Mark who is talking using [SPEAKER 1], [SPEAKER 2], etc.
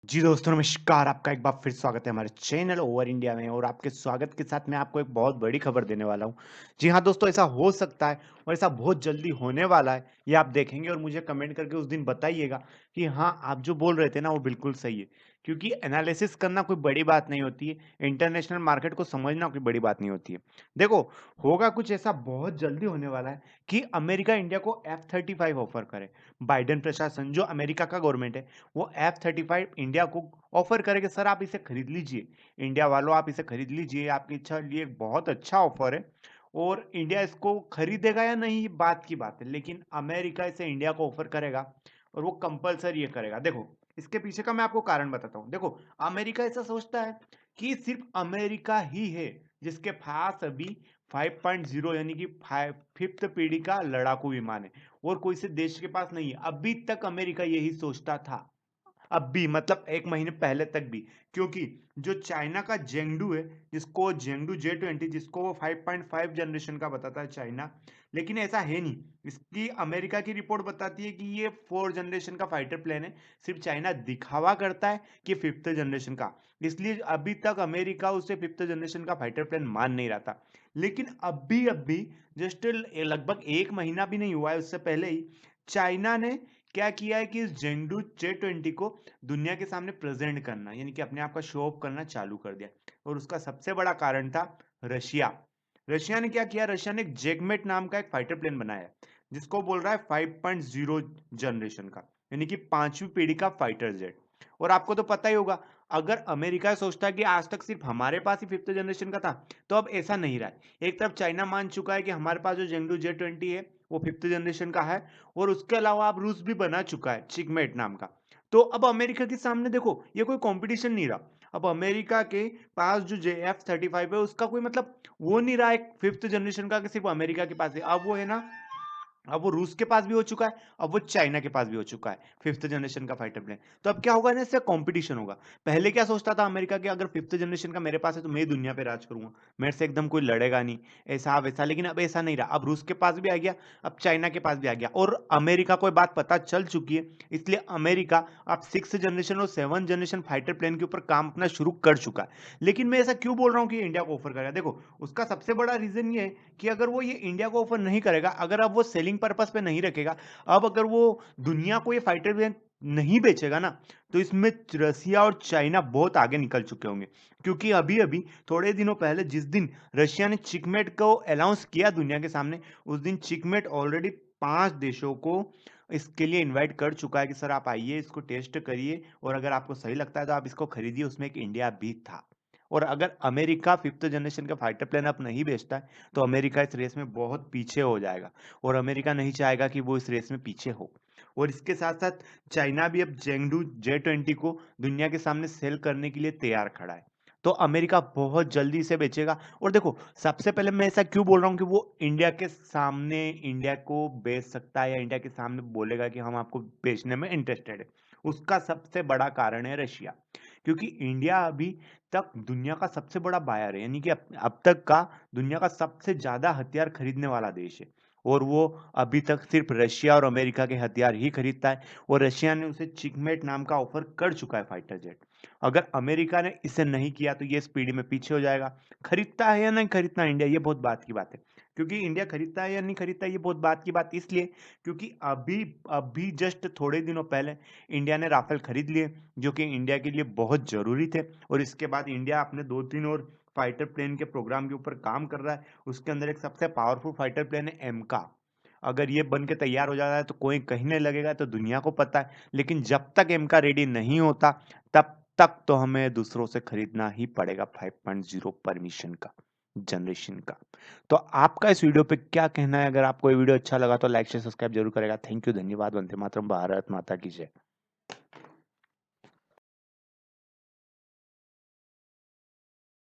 [SPEAKER 1] जी दोस्तों नमस्कार, आपका एक बार फिर स्वागत है हमारे चैनल ओवर इंडिया में और आपके स्वागत के साथ मैं आपको एक बहुत बड़ी खबर देने वाला हूँ। जी हाँ दोस्तों, ऐसा हो सकता है और ऐसा बहुत जल्दी होने वाला है, ये आप देखेंगे और मुझे कमेंट करके उस दिन बताइएगा कि हाँ, आप जो बोल रहे थे ना वो बिल्कुल सही है। क्योंकि एनालिसिस करना कोई बड़ी बात नहीं होती है, इंटरनेशनल मार्केट को समझना कोई बड़ी बात नहीं होती है। देखो, होगा कुछ ऐसा बहुत जल्दी होने वाला है कि अमेरिका इंडिया को F-35 ऑफर करे। बाइडेन प्रशासन जो अमेरिका का गवर्नमेंट है वो F-35 इंडिया को ऑफर करेगा, सर आप इसे खरीद लीजिए, इंडिया वालों आप इसे खरीद लीजिए, आपकी इच्छा लिए एक बहुत अच्छा ऑफर है। और इंडिया इसको खरीदेगा या नहीं ये बात की बात है, लेकिन अमेरिका इसे इंडिया को ऑफर करेगा और वो कंपलसरी ये करेगा। देखो, इसके पीछे का मैं आपको कारण बताता हूँ। देखो, अमेरिका ऐसा सोचता है कि सिर्फ अमेरिका ही है जिसके पास अभी 5.0 यानी कि फिफ्थ पीढ़ी का लड़ाकू विमान है और कोई से देश के पास नहीं है। अभी तक अमेरिका यही सोचता था, अब भी मतलब 1 महीने पहले तक भी, क्योंकि जो चाइना का जेंगडू है, जिसको जेंगडू J-20 जिसको वो 5.5 जनरेशन का बताता है चाइना, लेकिन ऐसा है नहीं। इसकी अमेरिका की रिपोर्ट बताती है कि ये 4 जनरेशन का फाइटर प्लेन है, सिर्फ चाइना दिखावा करता है कि 5th जनरेशन का। इसलिए अभी तक अमेरिका उसे 5th जनरेशन का फाइटर प्लेन मान नहीं रहा था। लेकिन अभी जस्ट लगभग 1 महीना भी नहीं हुआ है, उससे पहले ही चाइना ने क्या किया है कि इस जेंगडू J-20 को दुनिया के सामने प्रेजेंट करना यानी कि अपने आप का शो ऑफ करना चालू कर दिया। और उसका सबसे बड़ा कारण था रशिया। रशिया ने क्या किया, रशिया ने एक जेगमेट नाम का एक फाइटर प्लेन बनाया है, जिसको बोल रहा है 5.0 जनरेशन का, यानी कि 5वीं पीढ़ी का फाइटर जेट। और आपको तो पता ही होगा, अगर अमेरिका सोचता है कि आज तक सिर्फ हमारे पास ही 5th जनरेशन का था, तो अब ऐसा नहीं रहा है। एक तरफ चाइना मान चुका है कि हमारे पास जो जेंगडू J-20 है वो 5th जनरेशन का है, और उसके अलावा अब रूस भी बना चुका है चिकमेट नाम का। तो अब अमेरिका के सामने देखो, ये कोई कंपटीशन नहीं रहा। अब अमेरिका के पास जो जे F-35 है उसका कोई मतलब वो नहीं रहा एक 5th जनरेशन का कि सिर्फ अमेरिका के पास है। अब वो है ना, अब वो रूस के पास भी हो चुका है, अब वो चाइना के पास भी हो चुका है 5th जनरेशन का फाइटर प्लेन। तो अब क्या होगा ना, इससे कंपटीशन होगा। पहले क्या सोचता था अमेरिका कि अगर 5th जनरेशन का मेरे पास है तो मैं दुनिया पे राज करूंगा, मेरे से एकदम कोई लड़ेगा नहीं, ऐसा वैसा। लेकिन अब ऐसा नहीं रहा, अब रूस के पास भी आ गया, अब चाइना के पास भी आ गया, और अमेरिका को ये बात पता चल चुकी है। इसलिए अमेरिका अब 6th जनरेशन और 7th जनरेशन फाइटर प्लेन के ऊपर काम अपना शुरू कर चुका है। लेकिन मैं ऐसा क्यों बोल रहा हूँ कि इंडिया को ऑफर करेगा, देखो उसका सबसे बड़ा रीजन ये है कि अगर वो ये इंडिया को ऑफर नहीं करेगा, अगर अब वो सेलिंग पर्पस पे नहीं रखेगा, अब अगर वो दुनिया को ये फाइटर प्लेन नहीं बेचेगा ना, तो इसमें रसिया और चाइना बहुत आगे निकल चुके होंगे। क्योंकि अभी अभी थोड़े दिनों पहले जिस दिन रशिया ने चिकमेट को अनाउंस किया दुनिया के सामने, उस दिन चिकमेट ऑलरेडी 5 देशों को इसके लिए इनवाइट कर चुका है कि सर आप आइए, इसको टेस्ट करिए, और अगर आपको सही लगता है तो आप इसको खरीदिए। उसमें एक इंडिया भी था। और अगर अमेरिका 5th जनरेशन का फाइटर प्लेन अब नहीं बेचता है, तो अमेरिका इस रेस में बहुत पीछे हो जाएगा, और अमेरिका नहीं चाहेगा कि वो इस रेस में पीछे हो। और इसके साथ-साथ चाइना भी अब चेंगडू J-20 को दुनिया के सामने सेल करने के लिए तैयार खड़ा है। तो अमेरिका बहुत जल्दी इसे बेचेगा। और देखो, सबसे पहले मैं ऐसा क्यों बोल रहा हूँ कि वो इंडिया के सामने इंडिया को बेच सकता है या इंडिया के सामने बोलेगा कि हम आपको बेचने में इंटरेस्टेड है। उसका सबसे बड़ा कारण है रशिया। क्योंकि इंडिया अभी तक दुनिया का सबसे बड़ा बायर है, यानी कि अब तक का दुनिया का सबसे ज्यादा हथियार खरीदने वाला देश है। और वो अभी तक सिर्फ रशिया और अमेरिका के हथियार ही खरीदता है, और रशिया ने उसे चिकमेट नाम का ऑफर कर चुका है फाइटर जेट। अगर अमेरिका ने इसे नहीं किया तो ये स्पीड में पीछे हो जाएगा। खरीदता है या नहीं खरीदता इंडिया, ये बहुत बात की बात है। क्योंकि इंडिया खरीदता है या नहीं खरीदता ये बहुत बात की बात इसलिए, क्योंकि अभी अभी जस्ट थोड़े दिनों पहले इंडिया ने राफेल खरीद लिए, जो कि इंडिया के लिए बहुत ज़रूरी थे। और इसके बाद इंडिया अपने 2-3 और फाइटर प्लेन के प्रोग्राम के ऊपर काम कर रहा है। उसके अंदर एक सबसे पावरफुल फाइटर प्लेन है एमका। अगर ये बन के तैयार हो जाता है तो कोई कहने लगेगा तो दुनिया को पता है, लेकिन जब तक एमका रेडी नहीं होता, तब तक तो हमें दूसरों से खरीदना ही पड़ेगा 5.0 परमिशन का जनरेशन का। तो आपका इस वीडियो पे क्या कहना है? अगर आपको ये वीडियो अच्छा लगा तो लाइक शेयर सब्सक्राइब जरूर करेगा। थैंक यू, धन्यवाद, वंदे मातरम, भारत माता की जय।